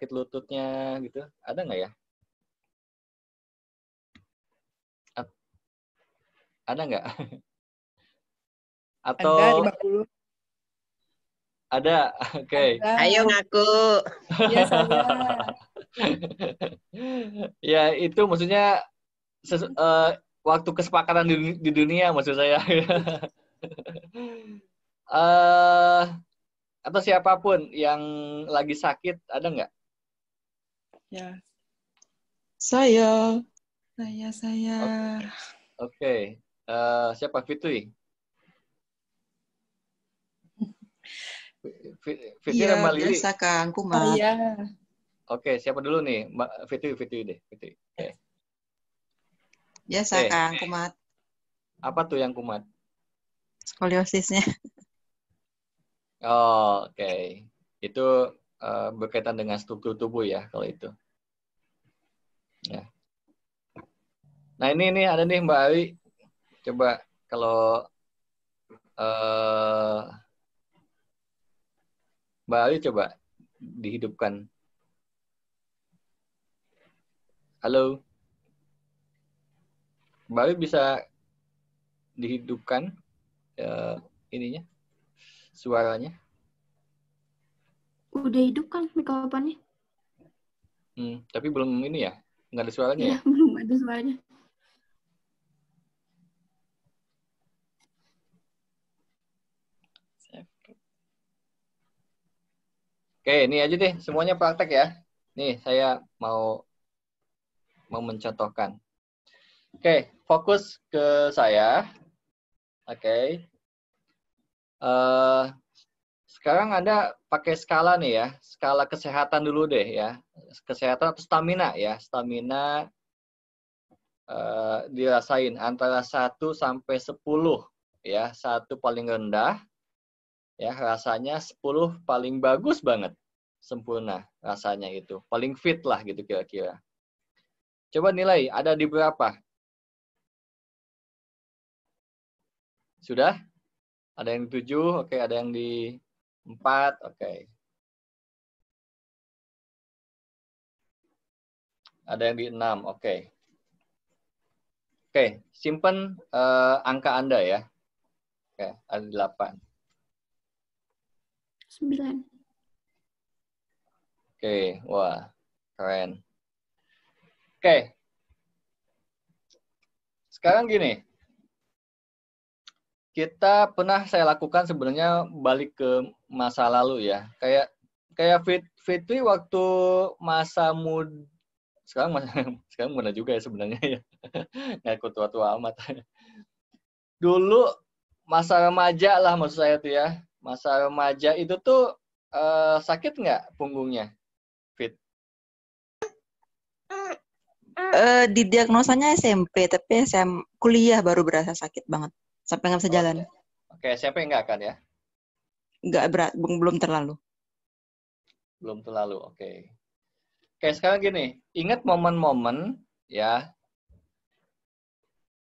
sakit lututnya gitu? Ada nggak ya? Ada nggak? Atau Ada 50. ada? Oke. Ada. Ayo ngaku. Iya, saya. Ya, itu maksudnya waktu kesepakatan di dunia maksud saya. Atau siapapun yang lagi sakit, ada nggak? Ya. Saya. Saya. Oke. Siapa? Fitri? Fitri Iya, sama Lili? biasa Kang Kumat. Saya. Oke, siapa dulu nih? Mbak Fitri deh. Fitri. Oke. Biasa Oke. Kang Kumat. Apa tuh yang kumat? Skoliosisnya. Oh, oke. Itu berkaitan dengan struktur tubuh ya, kalau itu. Ya. Nah, ini ada nih Mbak Ari. Coba kalau Mbak Ari coba dihidupkan. Halo. Mbak Ari bisa dihidupkan ininya, suaranya. Udah hidup kan mikrofonnya? Tapi belum ini ya, nggak ada suaranya Iya, ya? belum ada suaranya. Oke, ini aja deh, semuanya praktek ya. Nih, saya mau mencontohkan. Oke, fokus ke saya. Oke. Sekarang Anda pakai skala nih ya, skala kesehatan dulu deh ya. Kesehatan atau stamina ya. Stamina dirasain antara 1 sampai 10 ya. 1 paling rendah ya, rasanya 10 paling bagus banget. Sempurna rasanya itu. Paling fit lah gitu kira-kira. Coba nilai, ada di berapa? Sudah? Ada yang di 7, oke, ada yang di 4, oke. Ada yang di 6, oke. Oke, simpen angka Anda ya. Oke, ada 8. 9. Oke, wah, keren. Oke. Sekarang gini. Saya lakukan sebenarnya balik ke masa lalu ya. Kayak Fitri waktu masa muda, sekarang mana juga ya sebenarnya ya. Nggak ikut tua-tua amat. Dulu masa remaja lah maksud saya tuh ya. Masa remaja itu tuh sakit nggak punggungnya, Fit? Didiagnosanya SMP, tapi kuliah baru berasa sakit banget. Sampai nggak bisa jalan. Oke, SMP nggak kan ya? Nggak berat, belum terlalu. Belum terlalu, oke. Oke, sekarang gini. Ingat momen-momen ya.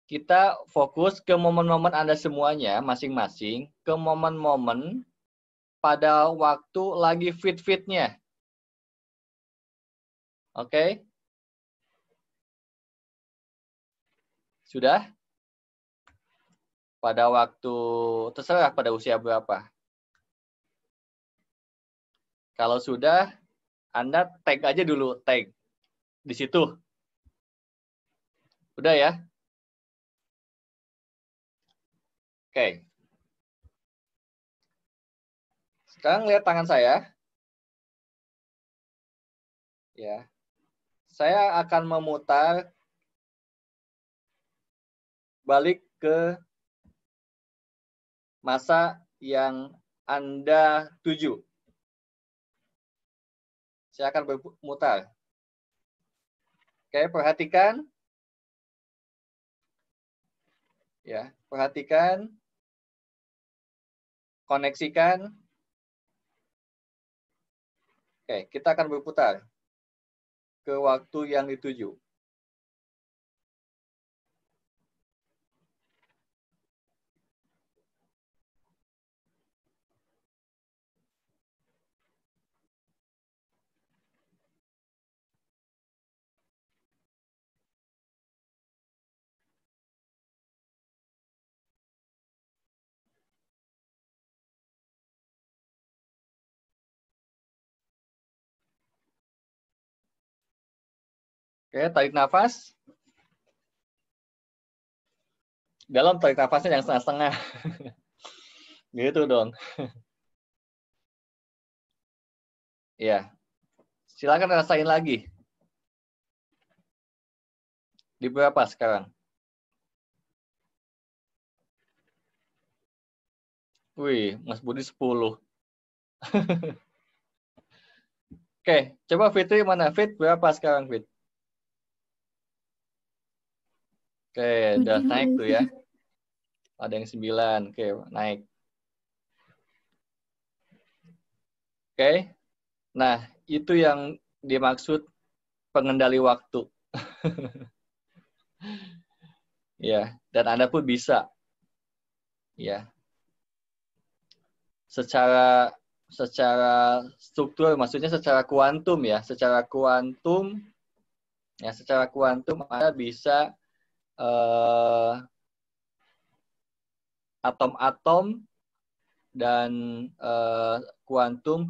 Kita fokus ke momen-momen Anda semuanya, masing-masing. Ke momen-momen pada waktu lagi fit-fitnya. Oke? Sudah? Pada waktu, terserah pada usia berapa. Kalau sudah, Anda tag aja dulu, tag. Di situ. Udah ya? Oke. Sekarang lihat tangan saya. Ya. Saya akan memutar balik ke masa yang Anda tuju. Saya akan berputar. Oke, perhatikan. Ya, perhatikan. Koneksikan. Oke, kita akan berputar ke waktu yang dituju. Oke, tarik nafas. Dalam tarik nafasnya yang setengah-setengah. Gitu dong. Ya. Silakan rasain lagi. Di berapa sekarang? Wih, Mas Budi 10. Oke, coba Fitri mana? Fit berapa sekarang, Fit? Oke, udah 7 naik tuh ya. ada. Ada yang 9. Oke, naik. Oke. Nah, itu yang dimaksud pengendali waktu. Ya, dan Anda pun bisa. Ya. Secara struktur, maksudnya secara kuantum ya. Secara kuantum Anda bisa atom-atom dan kuantum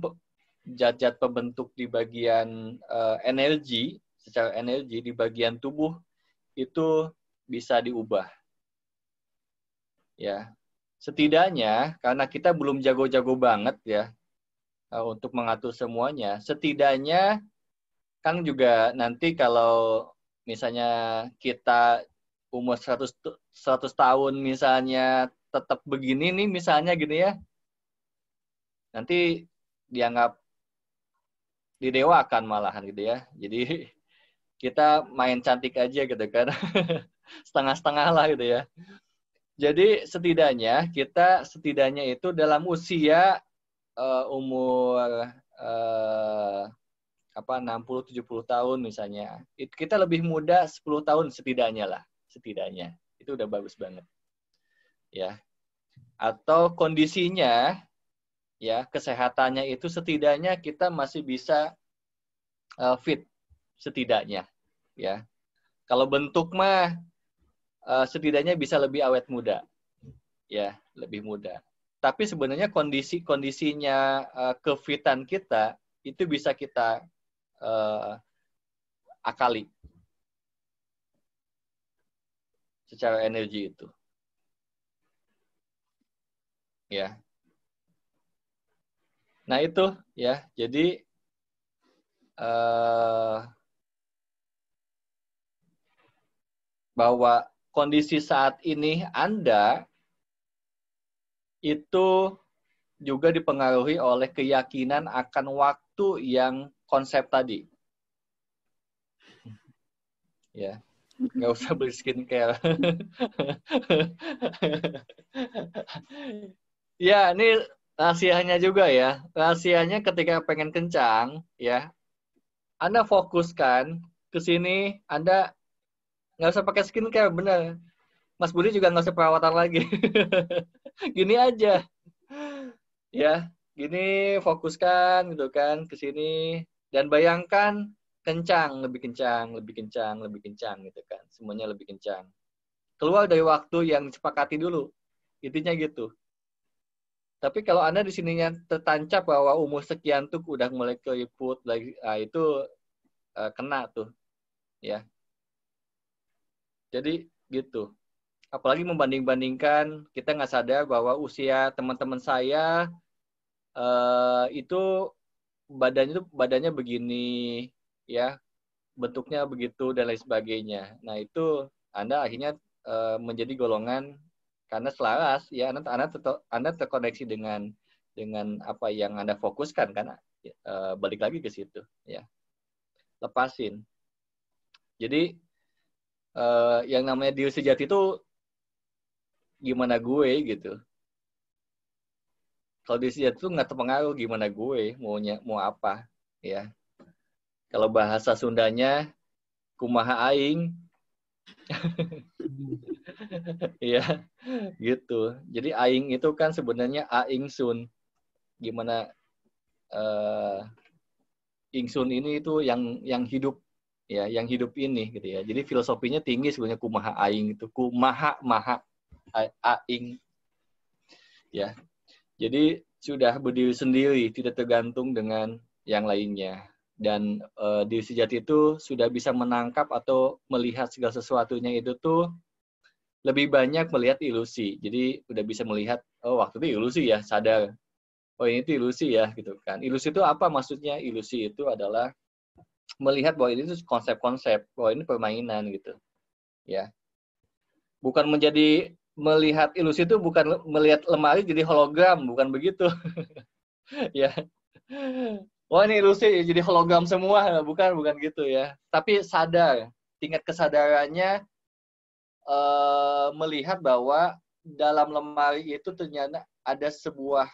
zat-zat pembentuk di bagian energi, secara energi di bagian tubuh itu bisa diubah. Ya. Setidaknya karena kita belum jago-jago banget ya untuk mengatur semuanya, setidaknya kan juga nanti kalau misalnya kita umur 100 tahun misalnya tetap begini nih misalnya gini ya, nanti dianggap didewakan malahan gitu ya. Jadi kita main cantik aja gitu kan. Setengah-setengah lah gitu ya. Jadi setidaknya itu dalam usia umur 60-70 tahun misalnya. Kita lebih muda 10 tahun setidaknya lah, setidaknya. Itu udah bagus banget. Ya. Atau kondisinya ya, kesehatannya itu setidaknya kita masih bisa fit setidaknya, ya. Kalau bentuk mah setidaknya bisa lebih awet muda, ya, lebih muda. Tapi sebenarnya kondisinya kefitan kita itu bisa kita akali secara energi itu, ya. Nah itu, ya. Jadi bahwa kondisi saat ini Anda itu juga dipengaruhi oleh keyakinan akan waktu yang konsep tadi. Ya, nggak usah beli skincare. Ya, ini rahasianya juga ya. Rahasianya ketika pengen kencang, ya, Anda fokuskan ke sini, Anda nggak usah pakai skincare, bener. Mas Budi juga nggak usah perawatan lagi. Gini aja. Ya, gini fokuskan gitu kan ke sini dan bayangkan kencang, lebih kencang, lebih kencang, lebih kencang gitu kan. Semuanya lebih kencang. Keluar dari waktu yang disepakati dulu. Intinya gitu. Tapi kalau Anda di sininya tertancap bahwa umur sekian tuh udah mulai keriput lagi, itu kena tuh, ya. Jadi gitu. Apalagi membanding-bandingkan, kita nggak sadar bahwa usia teman-teman saya itu badannya begini, ya, bentuknya begitu dan lain sebagainya. Nah itu Anda akhirnya menjadi golongan karena selaras, ya, Anda terkoneksi dengan apa yang Anda fokuskan, kan, balik lagi ke situ, ya, lepasin. Jadi yang namanya diri sejati itu gimana gue gitu. Kalau diri sejati itu nggak terpengaruh gimana gue mau apa, ya. Kalau bahasa Sundanya kumaha aing, ya, gitu. Jadi aing itu kan sebenarnya aing sun. Gimana ingsun ini itu yang hidup, ya, yang hidup ini gitu ya. Jadi filosofinya tinggi sebenarnya kumaha aing itu, kumaha maha aing, ya. Jadi sudah berdiri sendiri, tidak tergantung dengan yang lainnya, Dan diri sejati itu sudah bisa menangkap atau melihat segala sesuatunya itu tuh lebih banyak melihat ilusi. Jadi udah bisa melihat, oh waktu itu ilusi ya, sadar. Oh ini tuh ilusi ya, gitu kan. Ilusi itu apa maksudnya? Ilusi itu adalah melihat bahwa ini tuh konsep-konsep, bahwa ini permainan gitu. Ya. Bukan melihat ilusi itu bukan melihat lemari jadi hologram, bukan begitu. Ya. Wah ini ilusi jadi hologram semua, bukan gitu ya. Tapi sadar, tingkat kesadarannya melihat bahwa dalam lemari itu ternyata ada sebuah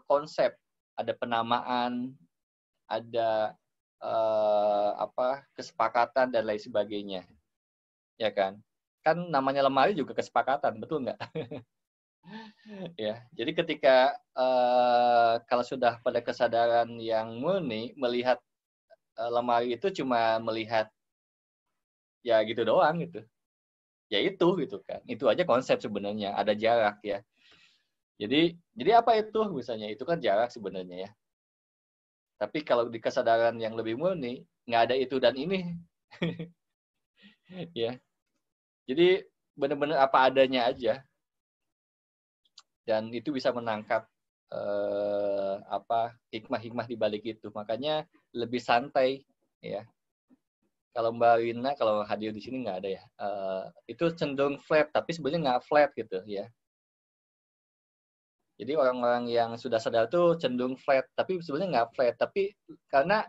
konsep, ada penamaan, ada kesepakatan dan lain sebagainya, ya kan? Kan namanya lemari juga kesepakatan, betul nggak? Ya, jadi ketika kalau sudah pada kesadaran yang murni melihat lemari itu cuma melihat ya gitu doang gitu. Ya itu gitu kan. Itu aja konsep sebenarnya, ada jarak ya. Jadi apa itu misalnya? Itu kan jarak sebenarnya ya. Tapi kalau di kesadaran yang lebih murni, nggak ada itu dan ini. Ya. Jadi benar-benar apa adanya aja. Dan itu bisa menangkap hikmah-hikmah di balik itu. Makanya lebih santai ya. Kalau Mbak Rina, kalau hadir di sini nggak ada ya. Itu cenderung flat, tapi sebenarnya nggak flat gitu ya. Jadi orang-orang yang sudah sadar tuh cenderung flat, tapi sebenarnya nggak flat. Tapi karena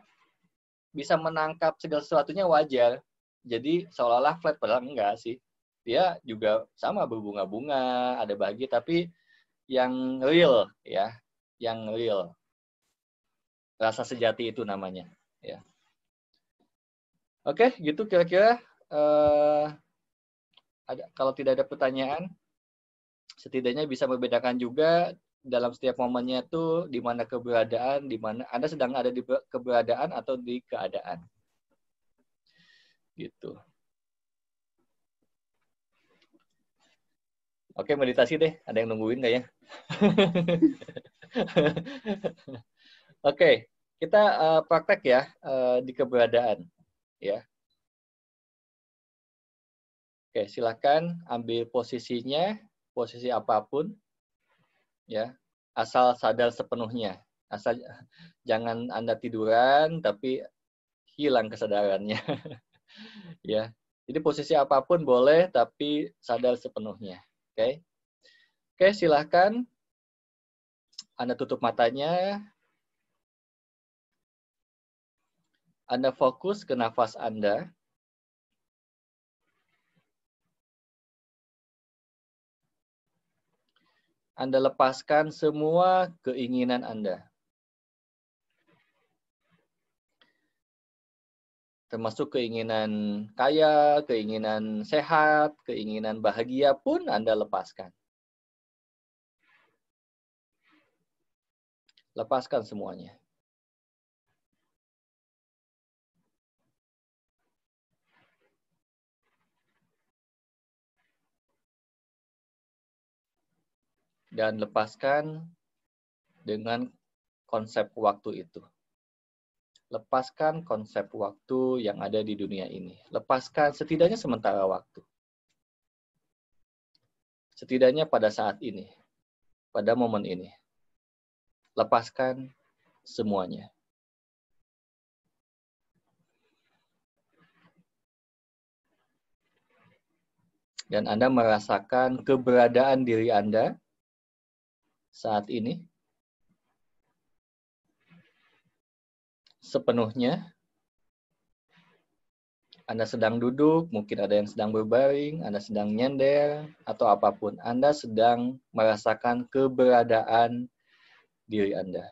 bisa menangkap segala sesuatunya wajar. Jadi seolah-olah flat, padahal enggak sih. Dia juga sama berbunga-bunga, ada bahagia, tapi yang real ya, yang real. Rasa sejati itu namanya. Ya. Oke, gitu kira-kira. Kalau tidak ada pertanyaan, setidaknya bisa membedakan juga dalam setiap momennya itu di mana keberadaan, di mana Anda sedang ada di keberadaan atau di keadaan. Gitu. Oke, meditasi deh. Ada yang nungguin nggak ya? Oke, kita praktek ya di keberadaan. Ya. Oke, silakan ambil posisinya, posisi apapun, ya, asal sadar sepenuhnya. Asal jangan Anda tiduran, tapi hilang kesadarannya. Ya, jadi posisi apapun boleh, tapi sadar sepenuhnya. Oke, oke, silakan Anda tutup matanya. Anda fokus ke nafas Anda. Anda lepaskan semua keinginan Anda. Termasuk keinginan kaya, keinginan sehat, keinginan bahagia pun Anda lepaskan. Lepaskan semuanya. Dan lepaskan dengan konsep waktu itu. Lepaskan konsep waktu yang ada di dunia ini. Lepaskan setidaknya sementara waktu. Setidaknya pada saat ini. Pada momen ini. Lepaskan semuanya. Dan Anda merasakan keberadaan diri Anda saat ini sepenuhnya. Anda sedang duduk, mungkin ada yang sedang berbaring, Anda sedang nyender, atau apapun. Anda sedang merasakan keberadaan diri Anda.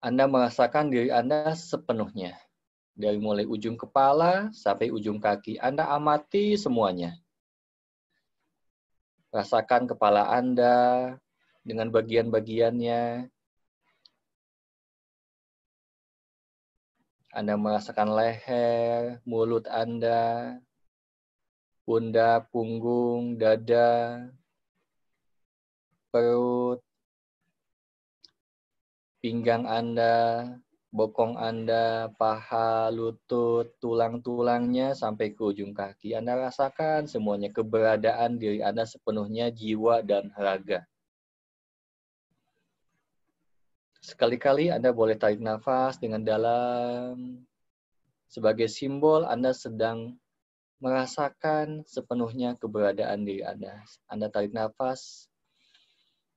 Anda merasakan diri Anda sepenuhnya. Dari mulai ujung kepala sampai ujung kaki. Anda amati semuanya. Rasakan kepala Anda dengan bagian-bagiannya. Anda merasakan leher, mulut Anda, pundak, punggung, dada, perut, pinggang Anda, bokong Anda, paha, lutut, tulang-tulangnya sampai ke ujung kaki. Anda rasakan semuanya keberadaan diri Anda sepenuhnya, jiwa dan raga. Sekali-kali Anda boleh tarik nafas dengan dalam. Sebagai simbol Anda sedang merasakan sepenuhnya keberadaan diri Anda. Anda tarik nafas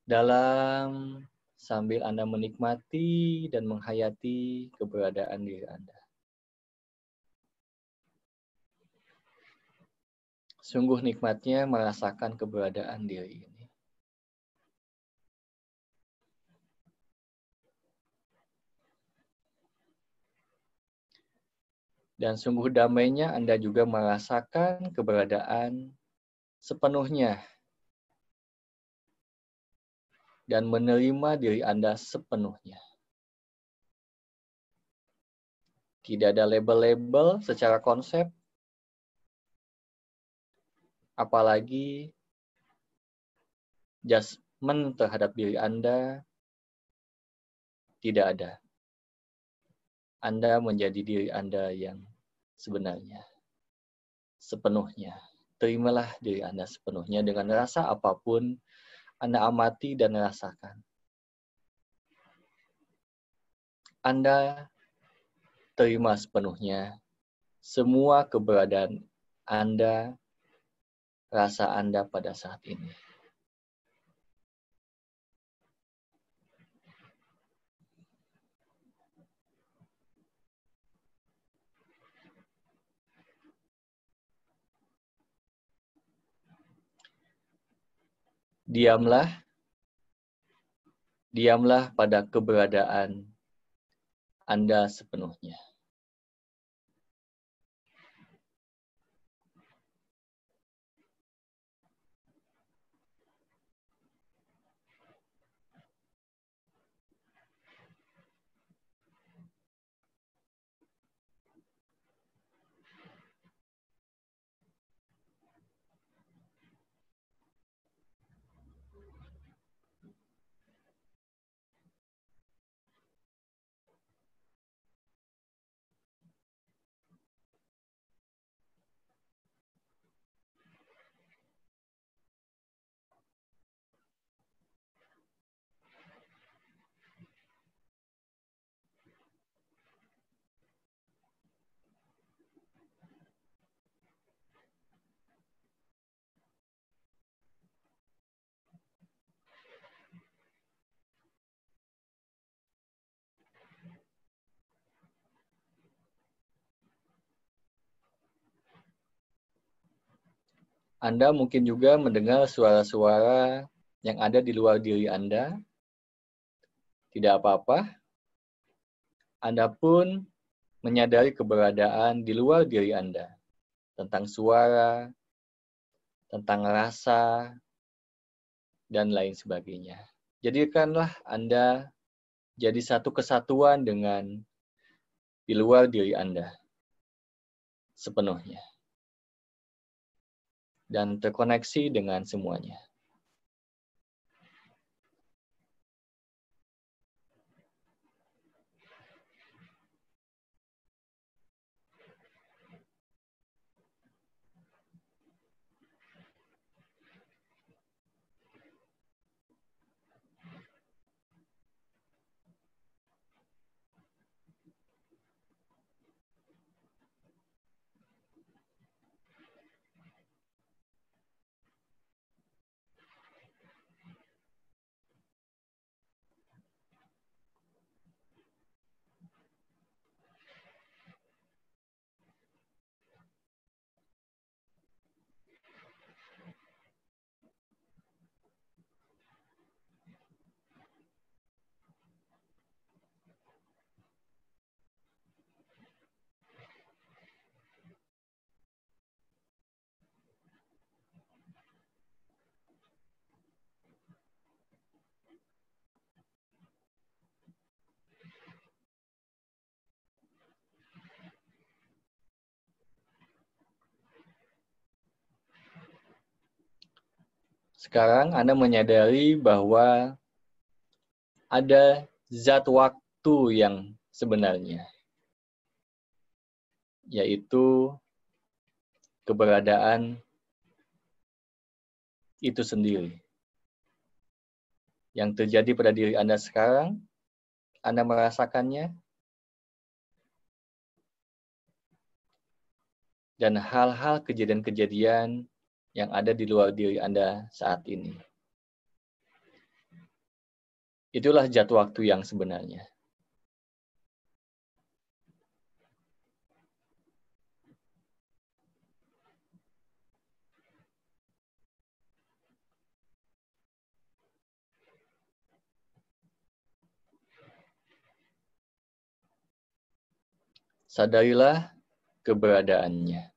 dalam sambil Anda menikmati dan menghayati keberadaan diri Anda. Sungguh nikmatnya merasakan keberadaan diri ini. Dan sungguh damainya Anda juga merasakan keberadaan sepenuhnya dan menerima diri Anda sepenuhnya. Tidak ada label-label secara konsep, apalagi judgment terhadap diri Anda, tidak ada. Anda menjadi diri Anda yang sebenarnya, sepenuhnya. Terimalah diri Anda sepenuhnya dengan rasa apapun Anda amati dan rasakan. Anda terima sepenuhnya semua keberadaan Anda, rasa Anda pada saat ini. Diamlah pada keberadaan Anda sepenuhnya. Anda mungkin juga mendengar suara-suara yang ada di luar diri Anda. Tidak apa-apa. Anda pun menyadari keberadaan di luar diri Anda. Tentang suara, tentang rasa, dan lain sebagainya. Jadikanlah Anda jadi satu kesatuan dengan di luar diri Anda sepenuhnya. Dan terkoneksi dengan semuanya. Sekarang Anda menyadari bahwa ada zat waktu yang sebenarnya, yaitu keberadaan itu sendiri. Yang terjadi pada diri Anda sekarang, Anda merasakannya, dan hal-hal kejadian-kejadian yang ada di luar diri Anda saat ini. Itulah zat waktu yang sebenarnya. Sadarilah keberadaannya.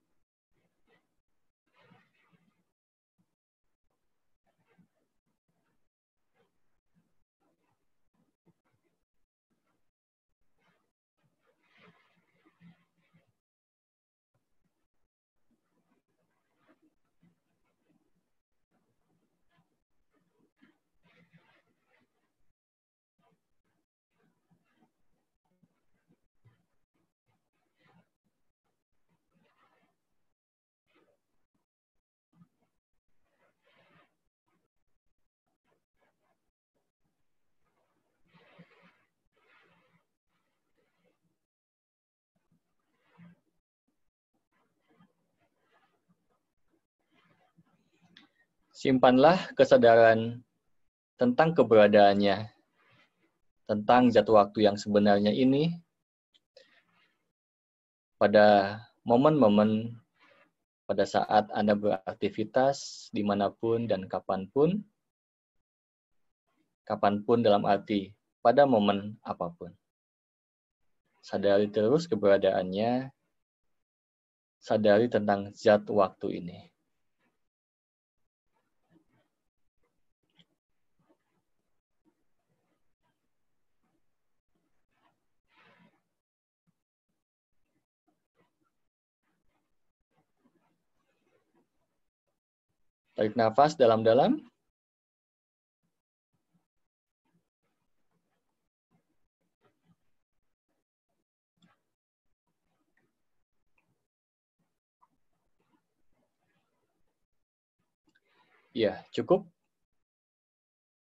Simpanlah kesadaran tentang keberadaannya, tentang zat waktu yang sebenarnya ini pada momen-momen pada saat Anda beraktivitas dimanapun dan kapanpun dalam arti pada momen apapun. Sadari terus keberadaannya, sadari tentang zat waktu ini. Tarik nafas dalam-dalam. Ya, cukup.